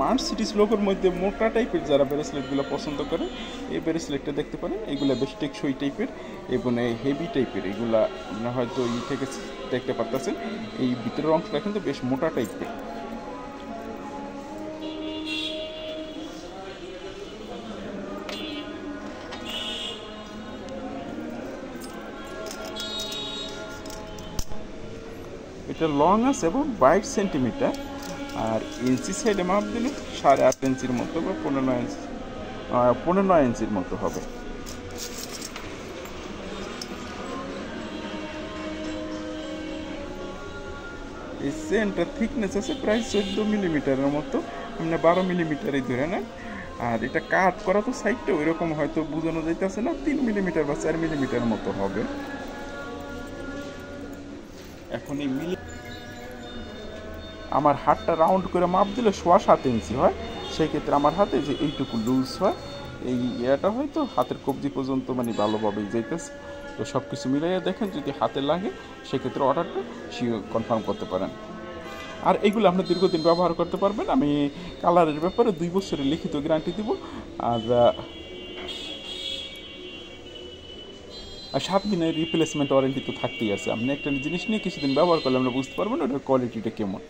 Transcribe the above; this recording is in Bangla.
মার্সিডিজ লোগোর মধ্যে মোটা টাইপের যারা ব্রেসলেটগুলো পছন্দ করে এই ব্রেসলেটটা দেখতে পারেন। এগুলো বেশ টেকসই টাইপের এবং হেভি টাইপের। এগুলা আপনারা হয়তো থেকে দেখতে পারতেছেন, এই ভিতরের অংশটা কিন্তু বেশ মোটা টাইপের। এটা লং আছে এবং 22 সেন্টিমিটার, আর ইঞ্চি সাইডে মাপ দিলে 8.5 ইঞ্চির মতো বা 15 ইঞ্চি, 15 ইঞ্চির মতো হবে। এই চেনটার থিকনেস আছে প্রায় 14 মিলিমিটারের মতো, মানে 12 মিলিমিটারই ধরে নেন। আর এটা কাট করা তো সাইডটা ওই রকম হয়তো বোঝানো যাইতেছে না, 3 মিলিমিটার বা 4 মিলিমিটার মতো হবে। এখন এই আমার হাতটা রাউন্ড করে মাপ দিলে 7.25 ইঞ্চি হয়। সেই ক্ষেত্রে আমার হাতে যে এইটুকু লুজ হয়, এই ইয়েটা হয়তো হাতের কবজি পর্যন্ত মানে ভালোভাবেই যাইতেছে। তো সব কিছু মিলাইয়া দেখেন, যদি হাতে লাগে সেক্ষেত্রে অর্ডারটা কনফার্ম করতে পারেন। আর এইগুলো আপনি দীর্ঘদিন ব্যবহার করতে পারবেন। আমি কালারের ব্যাপারে 2 বছরের লিখিত গ্যারান্টি দিব। আর 7 দিনের রিপ্লেসমেন্ট ওয়ারেন্টি তো থাকতেই আছে। আপনি একটা জিনিস নিয়ে কিছুদিন ব্যবহার করলে আমরা বুঝতে পারবেন ওটার কোয়ালিটিটা কেমন।